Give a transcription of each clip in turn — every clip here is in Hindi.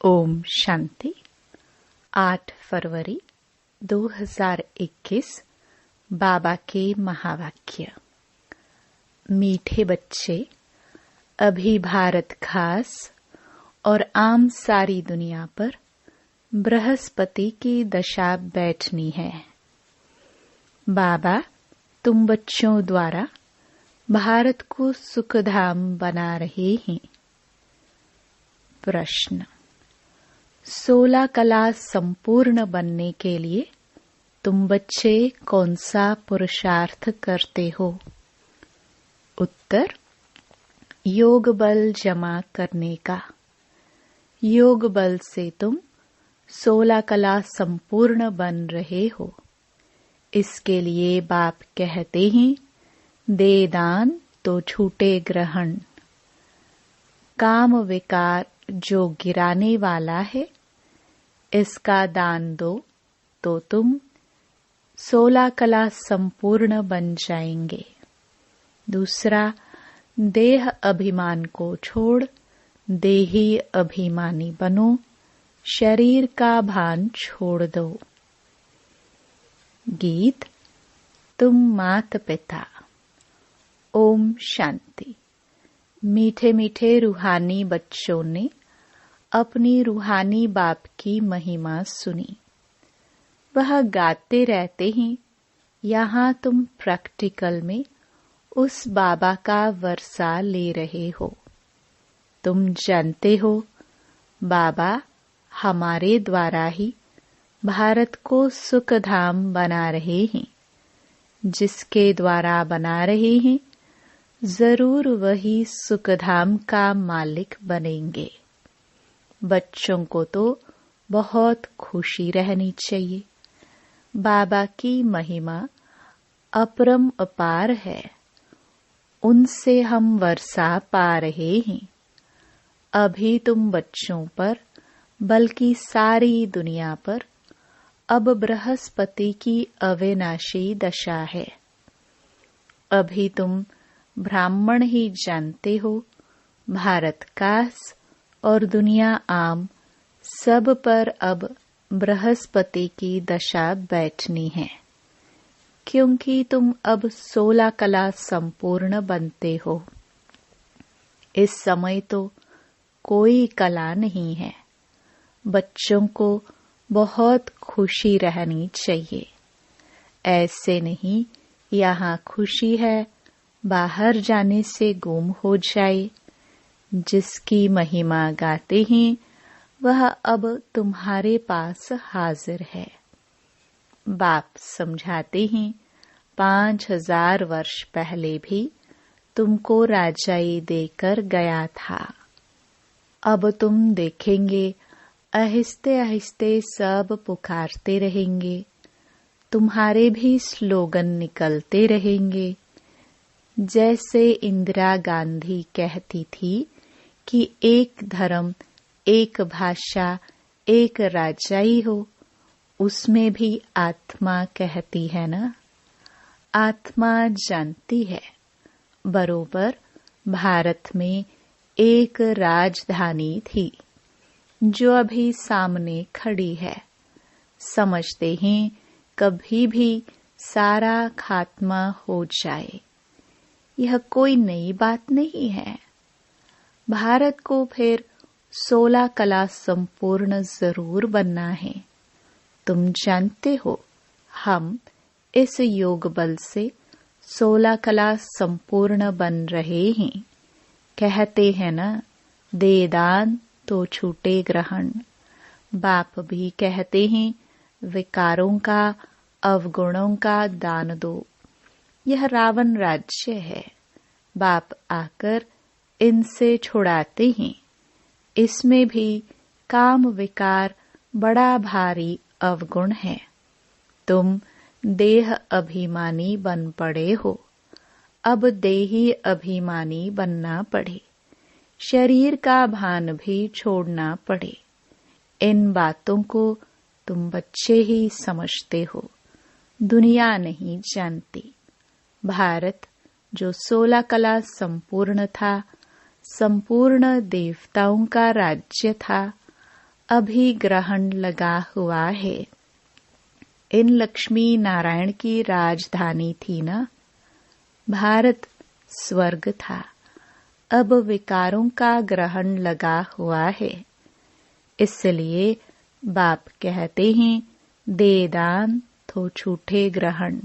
ओम शांति। 8 फरवरी 2021 बाबा के महावाक्य। मीठे बच्चे, अभी भारत खास और आम सारी दुनिया पर बृहस्पति की दशा बैठनी है। बाबा तुम बच्चों द्वारा भारत को सुखधाम बना रहे हैं। प्रश्न: 16 कला संपूर्ण बनने के लिए तुम बच्चे कौन सा पुरुषार्थ करते हो? उत्तर: योग बल जमा करने का। योग बल से तुम 16 कला संपूर्ण बन रहे हो। इसके लिए बाप कहते हैं, दे दान तो छूटे ग्रहण। काम विकार जो गिराने वाला है, इसका दान दो तो तुम 16 कला संपूर्ण बन जाएंगे। दूसरा, देह अभिमान को छोड़ देही अभिमानी बनो। शरीर का भान छोड़ दो। गीत। तुम मात पिता। ओम शांति। मीठे मीठे रूहानी बच्चों ने अपनी रूहानी बाप की महिमा सुनी। वह गाते रहते हैं। यहाँ तुम प्रैक्टिकल में उस बाबा का वर्षा ले रहे हो। तुम जानते हो, बाबा हमारे द्वारा ही भारत को सुखधाम बना रहे हैं। जिसके द्वारा बना रहे हैं, जरूर वही सुखधाम का मालिक बनेंगे। बच्चों को तो बहुत खुशी रहनी चाहिए। बाबा की महिमा अपरम अपार है। उनसे हम वर्षा पा रहे हैं। अभी तुम बच्चों पर, बल्कि सारी दुनिया पर अब बृहस्पति की अविनाशी दशा है। अभी तुम ब्राह्मण ही जानते हो, भारत कास और दुनिया आम सब पर अब बृहस्पति की दशा बैठनी है। क्योंकि तुम अब 16 कला संपूर्ण बनते हो। इस समय तो कोई कला नहीं है। बच्चों को बहुत खुशी रहनी चाहिए। ऐसे नहीं, यहाँ खुशी है, बाहर जाने से गुम हो जाए। जिसकी महिमा गाते हैं, वह अब तुम्हारे पास हाजिर है। बाप समझाते हैं, 5000 वर्ष पहले भी तुमको राजाई देकर गया था। अब तुम देखेंगे, आहिस्ते आहिस्ते सब पुकारते रहेंगे। तुम्हारे भी स्लोगन निकलते रहेंगे। जैसे इंदिरा गांधी कहती थी कि एक धर्म, एक भाषा, एक राजाई हो, उसमें भी आत्मा कहती है ना। आत्मा जानती है, बरोबर भारत में एक राजधानी थी जो अभी सामने खड़ी है। समझते हैं कभी भी सारा खात्मा हो जाए। यह कोई नई बात नहीं है। भारत को फिर 16 कला संपूर्ण जरूर बनना है। तुम जानते हो, हम इस योग बल से 16 कला संपूर्ण बन रहे हैं। कहते हैं ना, दे दान तो छूटे ग्रहण। बाप भी कहते हैं, विकारों का, अवगुणों का दान दो। यह रावण राज्य है। बाप आकर इनसे छुड़ाते हैं। इसमें भी काम विकार बड़ा भारी अवगुण है। तुम देह अभिमानी बन पड़े हो। अब देही अभिमानी बनना पड़े। शरीर का भान भी छोड़ना पड़े। इन बातों को तुम बच्चे ही समझते हो, दुनिया नहीं जानती। भारत जो 16 कला संपूर्ण था, संपूर्ण देवताओं का राज्य था, अभी ग्रहण लगा हुआ है। इन लक्ष्मी नारायण की राजधानी थी ना। भारत स्वर्ग था। अब विकारों का ग्रहण लगा हुआ है। इसलिए बाप कहते हैं, दे दान तो छूटे ग्रहण।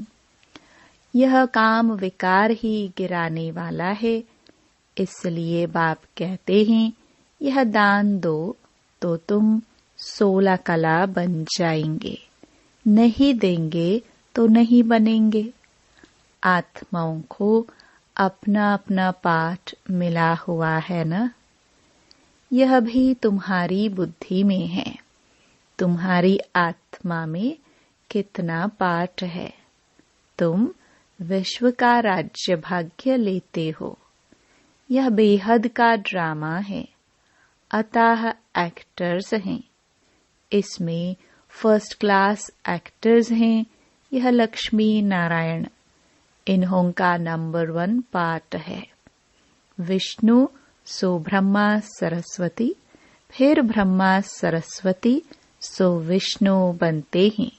यह काम विकार ही गिराने वाला है। इसलिए बाप कहते हैं, यह दान दो तो तुम 16 कला बन जाएंगे। नहीं देंगे तो नहीं बनेंगे। आत्माओं को अपना अपना पाठ मिला हुआ है ना। यह भी तुम्हारी बुद्धि में है। तुम्हारी आत्मा में कितना पाठ है। तुम विश्व का राज्य भाग्य लेते हो। यह बेहद का ड्रामा है। अतः एक्टर्स हैं। इसमें फर्स्ट क्लास एक्टर्स हैं। यह लक्ष्मी नारायण, इन्हों का नंबर 1 पार्ट है। विष्णु सो ब्रह्मा सरस्वती, फिर ब्रह्मा सरस्वती सो विष्णु बनते हैं।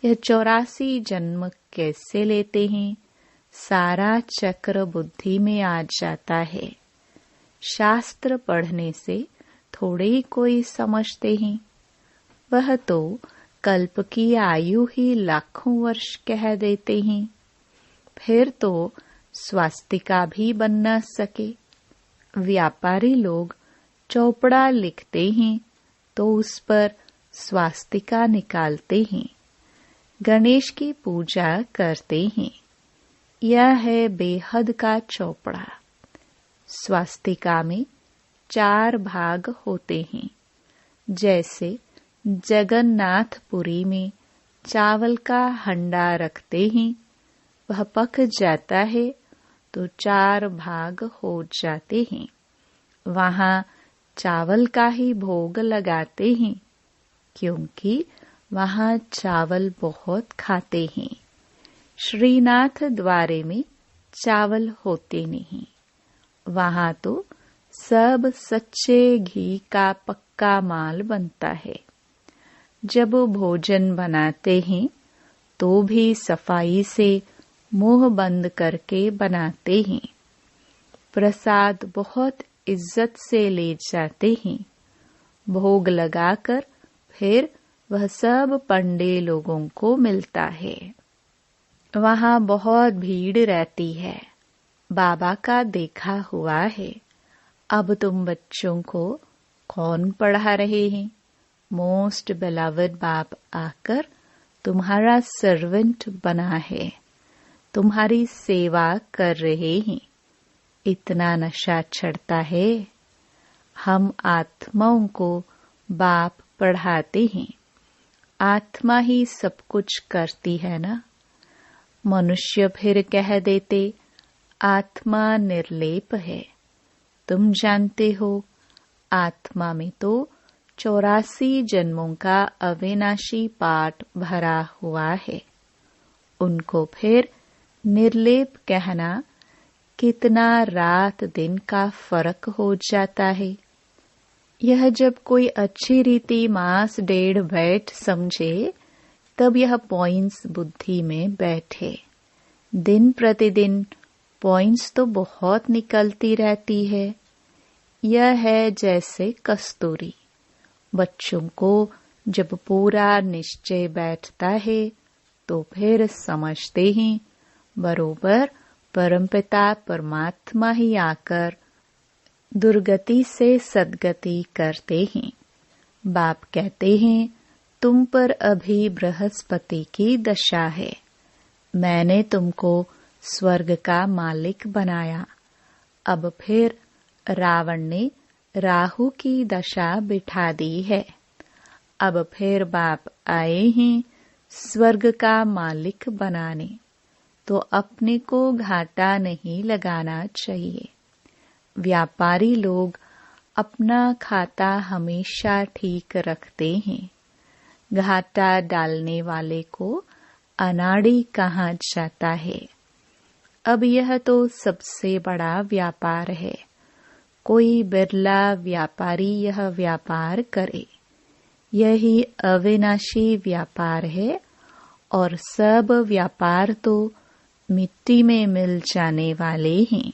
यह 84 जन्म कैसे लेते हैं, सारा चक्र बुद्धि में आ जाता है। शास्त्र पढ़ने से थोड़े ही कोई समझते हैं। वह तो कल्प की आयु ही लाखों वर्ष कह देते हैं। फिर तो स्वास्तिका भी बन न सके। व्यापारी लोग चौपड़ा लिखते हैं तो उस पर स्वास्तिका निकालते हैं। गणेश की पूजा करते हैं। यह है बेहद का चौपड़ा। स्वास्तिका में 4 भाग होते हैं। जैसे जगन्नाथपुरी में चावल का हंडा रखते हैं, वह पक जाता है तो 4 भाग हो जाते हैं। वहां चावल का ही भोग लगाते हैं, क्योंकि वहां चावल बहुत खाते हैं। श्रीनाथ द्वारे में चावल होते नहीं। वहां तो सब सच्चे घी का पक्का माल बनता है। जब भोजन बनाते हैं तो भी सफाई से मुंह बंद करके बनाते हैं। प्रसाद बहुत इज्जत से ले जाते हैं। भोग लगाकर फिर वह सब पंडे लोगों को मिलता है। वहां बहुत भीड़ रहती है। बाबा का देखा हुआ है। अब तुम बच्चों को कौन पढ़ा रहे हैं? मोस्ट बिलवड बाप आकर तुम्हारा सर्वेंट बना है। तुम्हारी सेवा कर रहे हैं। इतना नशा चढ़ता है। हम आत्माओं को बाप पढ़ाते हैं। आत्मा ही सब कुछ करती है ना। मनुष्य फिर कह देते आत्मा निर्लेप है। तुम जानते हो आत्मा में तो 84 जन्मों का अविनाशी पाठ भरा हुआ है। उनको फिर निर्लेप कहना कितना रात दिन का फर्क हो जाता है। यह जब कोई अच्छी रीति मास डेढ़ बैठ समझे तब यह पॉइंट्स बुद्धि में बैठे। दिन प्रतिदिन पॉइंट्स तो बहुत निकलती रहती है। यह है जैसे कस्तूरी। बच्चों को जब पूरा निश्चय बैठता है तो फिर समझते हैं बरोबर परमपिता परमात्मा ही आकर दुर्गति से सद्गति करते हैं। बाप कहते हैं तुम पर अभी बृहस्पति की दशा है। मैंने तुमको स्वर्ग का मालिक बनाया। अब फिर रावण ने राहु की दशा बिठा दी है। अब फिर बाप आए हैं स्वर्ग का मालिक बनाने। तो अपने को घाटा नहीं लगाना चाहिए। व्यापारी लोग अपना खाता हमेशा ठीक रखते हैं। घाटा डालने वाले को अनाड़ी कहा जाता है। अब यह तो सबसे बड़ा व्यापार है। कोई बिरला व्यापारी यह व्यापार करे। यही अविनाशी व्यापार है और सब व्यापार तो मिट्टी में मिल जाने वाले हैं।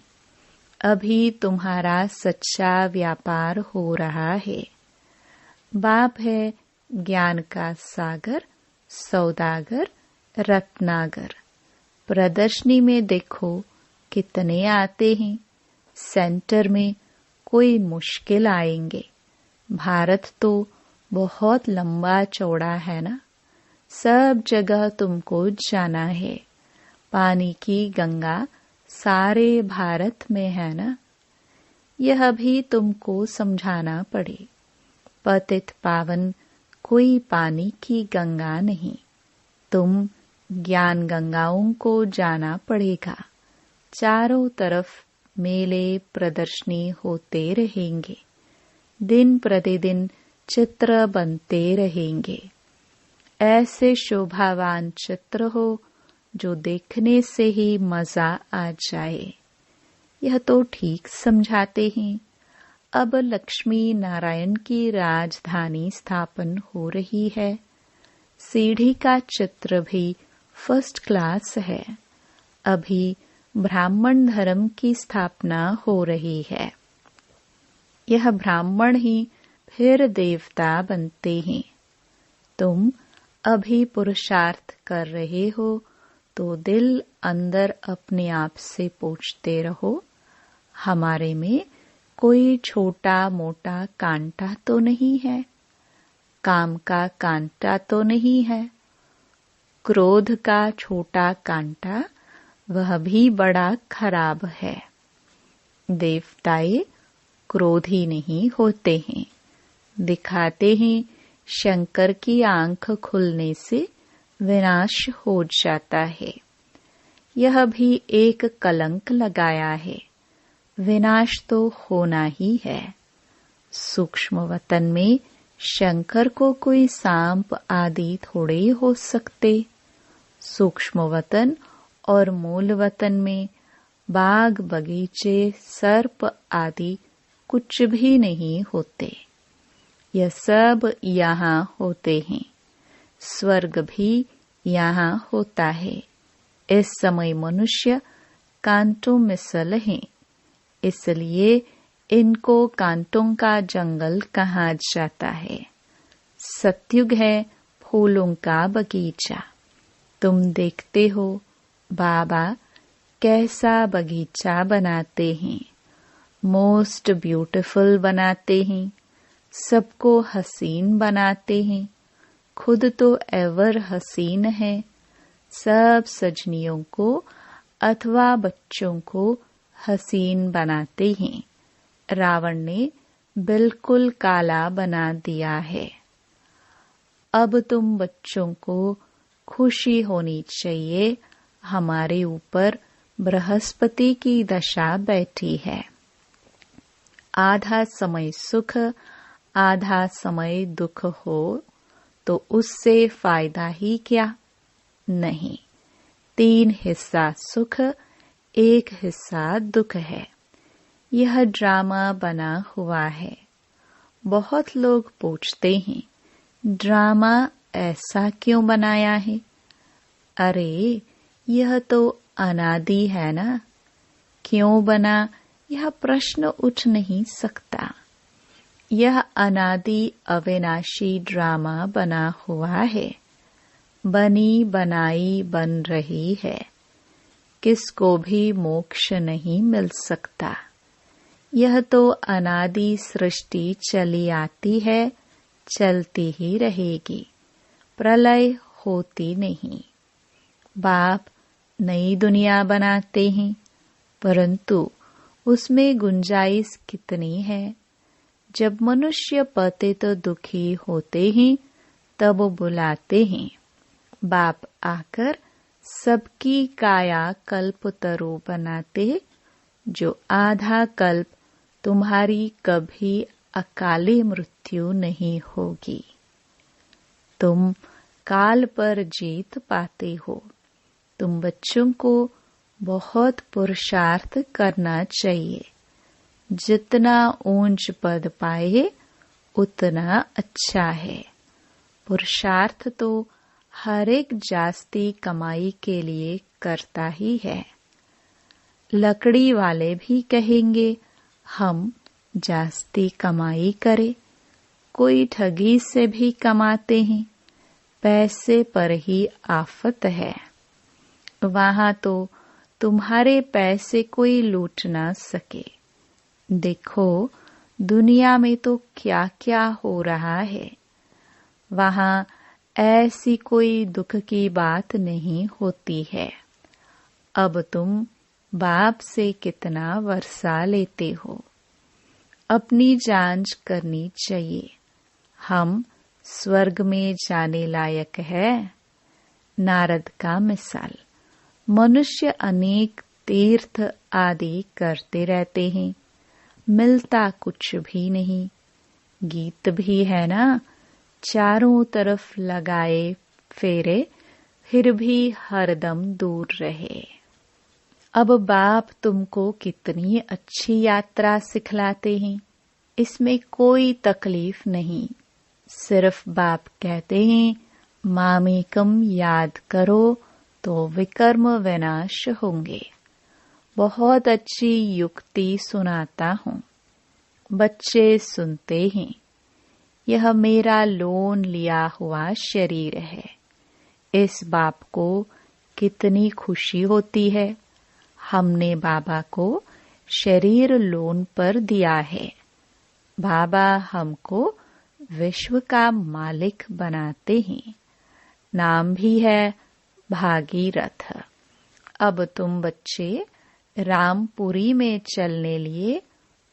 अभी तुम्हारा सच्चा व्यापार हो रहा है। बाप है ज्ञान का सागर, सौदागर, रत्नागर। प्रदर्शनी में देखो कितने आते हैं। सेंटर में कोई मुश्किल आएंगे। भारत तो बहुत लंबा चौड़ा है ना, सब जगह तुमको जाना है। पानी की गंगा सारे भारत में है ना, यह भी तुमको समझाना पड़े। पतित पावन कोई पानी की गंगा नहीं, तुम ज्ञान गंगाओं को जाना पड़ेगा। चारों तरफ मेले प्रदर्शनी होते रहेंगे, दिन प्रतिदिन चित्र बनते रहेंगे। ऐसे शोभावान चित्र हो जो देखने से ही मजा आ जाए। यह तो ठीक समझाते हैं। अब लक्ष्मी नारायण की राजधानी स्थापन हो रही है। सीढ़ी का चित्र भी फर्स्ट क्लास है। अभी ब्राह्मण धर्म की स्थापना हो रही है। यह ब्राह्मण ही फिर देवता बनते हैं। तुम अभी पुरुषार्थ कर रहे हो तो दिल अंदर अपने आप से पूछते रहो, हमारे में कोई छोटा मोटा कांटा तो नहीं है, काम का कांटा तो नहीं है। क्रोध का छोटा कांटा वह भी बड़ा खराब है। देवताएं क्रोधी नहीं होते हैं। दिखाते हैं शंकर की आंख खुलने से विनाश हो जाता है। यह भी एक कलंक लगाया है। विनाश तो होना ही है। सूक्ष्म वतन में शंकर को कोई सांप आदि थोड़े हो सकते। सूक्ष्म वतन और मूल वतन में बाग बगीचे सर्प आदि कुछ भी नहीं होते। यह सब यहाँ होते हैं। स्वर्ग भी यहाँ होता है। इस समय मनुष्य कांटों में सल हैं, इसलिए इनको कांटों का जंगल कहा जाता है। सतयुग है फूलों का बगीचा। तुम देखते हो बाबा कैसा बगीचा बनाते हैं। मोस्ट ब्यूटीफुल बनाते हैं, सबको हसीन बनाते हैं। खुद तो एवर हसीन है। सब सजनियों को अथवा बच्चों को हसीन बनाते हैं। रावण ने बिल्कुल काला बना दिया है। अब तुम बच्चों को खुशी होनी चाहिए, हमारे ऊपर बृहस्पति की दशा बैठी है। आधा समय सुख आधा समय दुख हो तो उससे फायदा ही क्या? नहीं, 3 हिस्सा सुख 1 हिस्सा दुख है। यह ड्रामा बना हुआ है। बहुत लोग पूछते हैं ड्रामा ऐसा क्यों बनाया है? अरे यह तो अनादि है ना, क्यों बना यह प्रश्न उठ नहीं सकता। यह अनादि अविनाशी ड्रामा बना हुआ है। बनी बनाई बन रही है। किसको भी मोक्ष नहीं मिल सकता। यह तो अनादि सृष्टि चली आती है, चलती ही रहेगी, प्रलय होती नहीं। बाप नई दुनिया बनाते हैं, परंतु उसमें गुंजाइश कितनी है? जब मनुष्य पतित दुखी होते हैं तब बुलाते हैं, बाप आकर सबकी काया कल्प तरु बनाते, जो आधा कल्प तुम्हारी कभी अकाली मृत्यु नहीं होगी। तुम काल पर जीत पाते हो। तुम बच्चों को बहुत पुरुषार्थ करना चाहिए। जितना ऊंच पद पाए उतना अच्छा है। पुरुषार्थ तो हर एक जास्ती कमाई के लिए करता ही है। लकड़ी वाले भी कहेंगे हम जास्ती कमाई करें। कोई ठगी से भी कमाते हैं, पैसे पर ही आफत है। वहां तो तुम्हारे पैसे कोई लूट ना सके। देखो दुनिया में तो क्या क्या हो रहा है। वहां ऐसी कोई दुख की बात नहीं होती है। अब तुम बाप से कितना वर्षा लेते हो, अपनी जांच करनी चाहिए। हम स्वर्ग में जाने लायक है। नारद का मिसाल। मनुष्य अनेक तीर्थ आदि करते रहते हैं, मिलता कुछ भी नहीं। गीत भी है ना, चारों तरफ लगाए फेरे, फिर भी हरदम दूर रहे। अब बाप तुमको कितनी अच्छी यात्रा सिखलाते हैं, इसमें कोई तकलीफ नहीं। सिर्फ बाप कहते हैं मामेकम याद करो तो विकर्म विनाश होंगे। बहुत अच्छी युक्ति सुनाता हूँ, बच्चे सुनते हैं। यह मेरा लोन लिया हुआ शरीर है। इस बाप को कितनी खुशी होती है। हमने बाबा को शरीर लोन पर दिया है। बाबा हमको विश्व का मालिक बनाते हैं। नाम भी है भागीरथ। अब तुम बच्चे रामपुरी में चलने लिए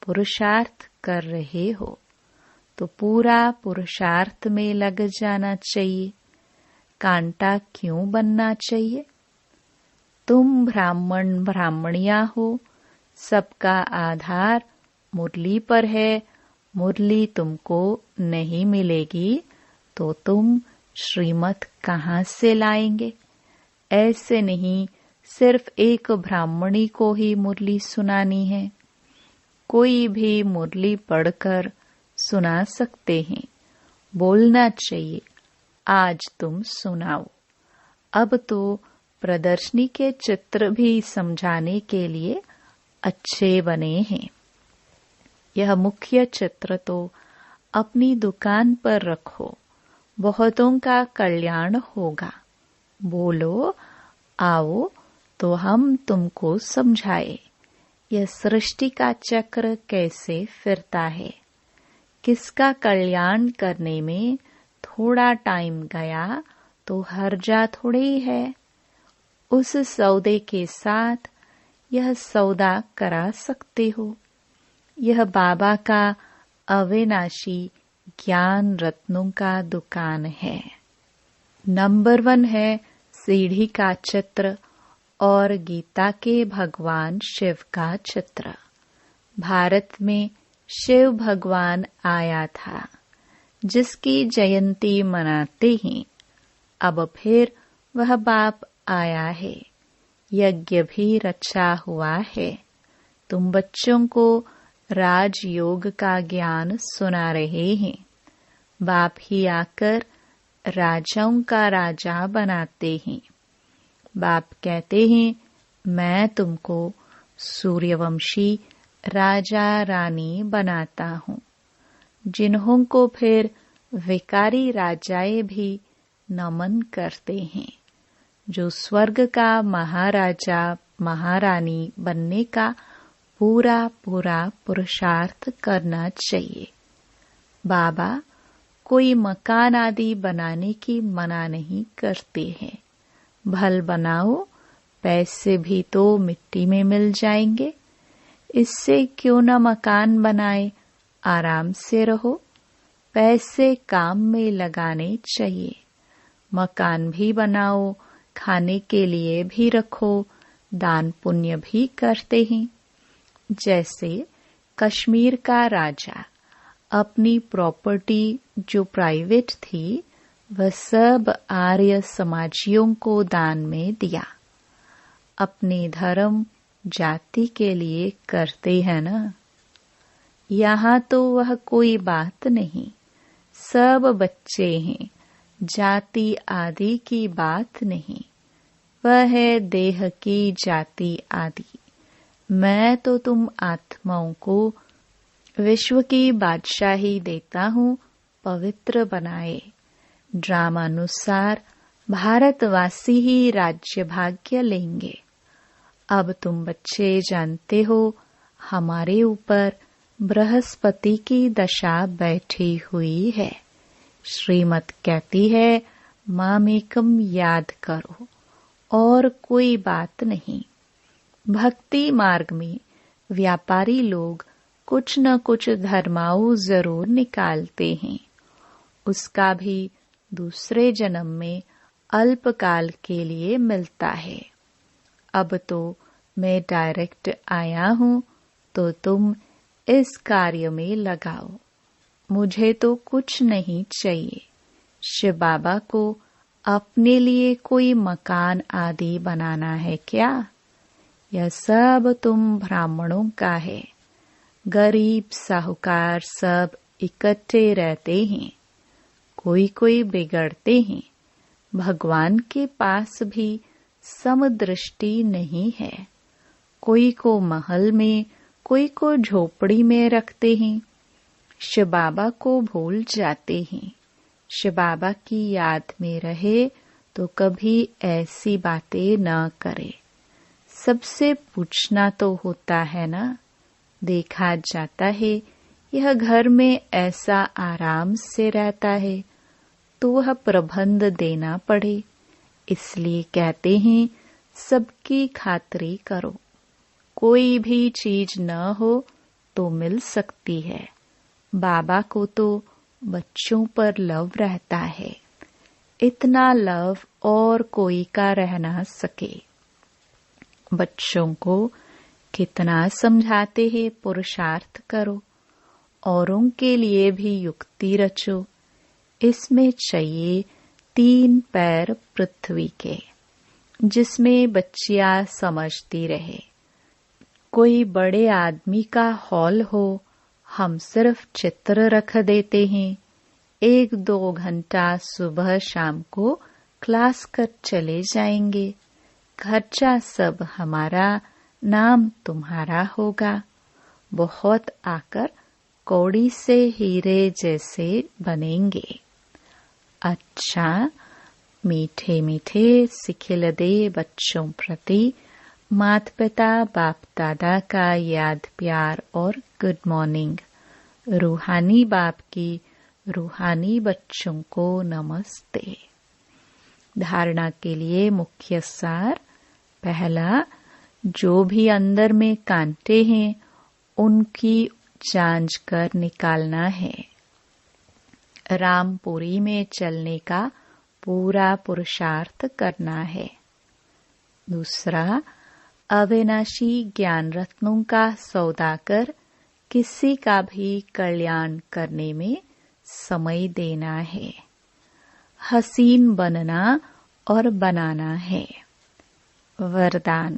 पुरुषार्थ कर रहे हो, तो पूरा पुरुषार्थ में लग जाना चाहिए। कांटा क्यों बनना चाहिए? तुम ब्राह्मण ब्राह्मणिया हो, सबका आधार मुरली पर है। मुरली तुमको नहीं मिलेगी तो तुम श्रीमत कहाँ से लाएंगे? ऐसे नहीं सिर्फ एक ब्राह्मणी को ही मुरली सुनानी है। कोई भी मुरली पढ़कर सुना सकते हैं। बोलना चाहिए आज तुम सुनाओ। अब तो प्रदर्शनी के चित्र भी समझाने के लिए अच्छे बने हैं। यह मुख्य चित्र तो अपनी दुकान पर रखो, बहुतों का कल्याण होगा। बोलो आओ तो हम तुमको समझाए यह सृष्टि का चक्र कैसे फिरता है। किसका कल्याण करने में थोड़ा टाइम गया तो हर्जा थोड़े ही है। उस सौदे के साथ यह सौदा करा सकते हो। यह बाबा का अविनाशी ज्ञान रत्नों का दुकान है। नंबर 1 है सीढ़ी का चित्र और गीता के भगवान शिव का चित्र। भारत में शिव भगवान आया था, जिसकी जयंती मनाते हैं। अब फिर वह बाप आया है। यज्ञ भी रचा हुआ है। तुम बच्चों को राजयोग का ज्ञान सुना रहे हैं। बाप ही आकर राजाओं का राजा बनाते हैं। बाप कहते हैं मैं तुमको सूर्यवंशी राजा रानी बनाता हूँ, जिन्हों को फिर विकारी राजाएं भी नमन करते हैं। जो स्वर्ग का महाराजा महारानी बनने का पूरा पूरा पुरुषार्थ करना चाहिए। बाबा कोई मकान आदि बनाने की मना नहीं करते हैं। भल बनाओ, पैसे भी तो मिट्टी में मिल जाएंगे। इससे क्यों न मकान बनाए, आराम से रहो। पैसे काम में लगाने चाहिए। मकान भी बनाओ, खाने के लिए भी रखो, दान पुण्य भी करते हैं। जैसे कश्मीर का राजा अपनी प्रॉपर्टी जो प्राइवेट थी वह सब आर्य समाजियों को दान में दिया। अपने धर्म जाति के लिए करते हैं ना। यहाँ तो वह कोई बात नहीं। सब बच्चे हैं, जाति आदि की बात नहीं, वह है देह की जाति आदि। मैं तो तुम आत्माओं को विश्व की बादशाही देता हूँ, पवित्र बनाए। ड्रामानुसार भारतवासी ही राज्य भाग्य लेंगे। अब तुम बच्चे जानते हो, हमारे ऊपर बृहस्पति की दशा बैठी हुई है। श्रीमत कहती है, मामेकम याद करो और कोई बात नहीं। भक्ति मार्ग में व्यापारी लोग कुछ न कुछ धर्माऊ जरूर निकालते हैं। उसका भी दूसरे जन्म में अल्पकाल के लिए मिलता है। अब तो मैं डायरेक्ट आया हूँ, तो तुम इस कार्य में लगाओ। मुझे तो कुछ नहीं चाहिए। शिव बाबा को अपने लिए कोई मकान आदि बनाना है क्या? यह सब तुम ब्राह्मणों का है। गरीब साहूकार सब इकट्ठे रहते हैं। कोई कोई बिगड़ते हैं। भगवान के पास भी समदृष्टि नहीं है। कोई को महल में, कोई को झोपड़ी में रखते हैं। शिव बाबा को भूल जाते हैं। शिव बाबा की याद में रहे तो कभी ऐसी बातें न करे। सबसे पूछना तो होता है ना। देखा जाता है यह घर में ऐसा आराम से रहता है तो वह प्रबंध देना पड़े। इसलिए कहते हैं सबकी खातिरी करो। कोई भी चीज न हो तो मिल सकती है। बाबा को तो बच्चों पर लव रहता है। इतना लव और कोई का रह ना सके। बच्चों को कितना समझाते हैं, पुरुषार्थ करो, औरों के लिए भी युक्ति रचो। इसमें चाहिए 3 पैर पृथ्वी के, जिसमें बच्चियां समझती रहे। कोई बड़े आदमी का हॉल हो, हम सिर्फ चित्र रख देते हैं। 1-2 घंटा सुबह शाम को क्लास कर चले जाएंगे। खर्चा सब हमारा, नाम तुम्हारा होगा। बहुत आकर कौड़ी से हीरे जैसे बनेंगे। अच्छा, मीठे मीठे सिखिल दे बच्चों प्रति माता पिता बाप दादा का याद प्यार और गुड मॉर्निंग। रूहानी बाप की रूहानी बच्चों को नमस्ते। धारणा के लिए मुख्य सार। पहला, जो भी अंदर में कांटे हैं उनकी जांच कर निकालना है। रामपुरी में चलने का पूरा पुरुषार्थ करना है। दूसरा, अविनाशी ज्ञान रत्नों का सौदा कर किसी का भी कल्याण करने में समय देना है। हसीन बनना और बनाना है। वरदान,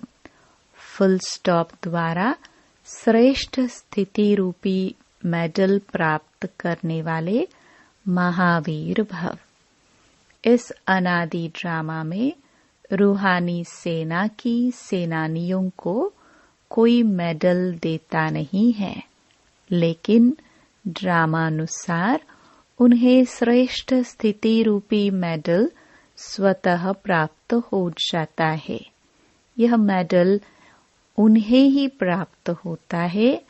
फुल स्टॉप द्वारा श्रेष्ठ स्थिति रूपी मेडल प्राप्त करने वाले महावीर भव। इस अनादि ड्रामा में रूहानी सेना की सेनानियों को कोई मेडल देता नहीं है, लेकिन ड्रामानुसार उन्हें श्रेष्ठ स्थिति रूपी मेडल स्वतः प्राप्त हो जाता है। यह मेडल उन्हें ही प्राप्त होता है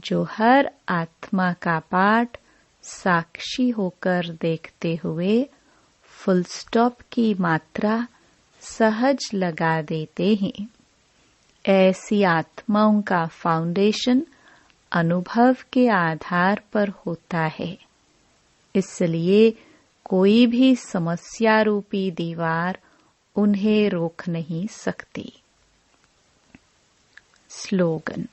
जो हर आत्मा का पाठ साक्षी होकर देखते हुए फुल स्टॉप की मात्रा सहज लगा देते हैं। ऐसी आत्माओं का फाउंडेशन अनुभव के आधार पर होता है। इसलिए कोई भी समस्या रूपी दीवार उन्हें रोक नहीं सकती। स्लोगन,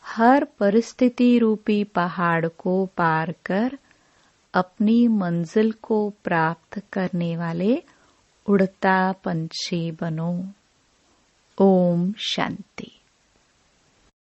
हर परिस्थिति रूपी पहाड़ को पार कर अपनी मंजिल को प्राप्त करने वाले उड़ता पंछी बनो। ओम शांति।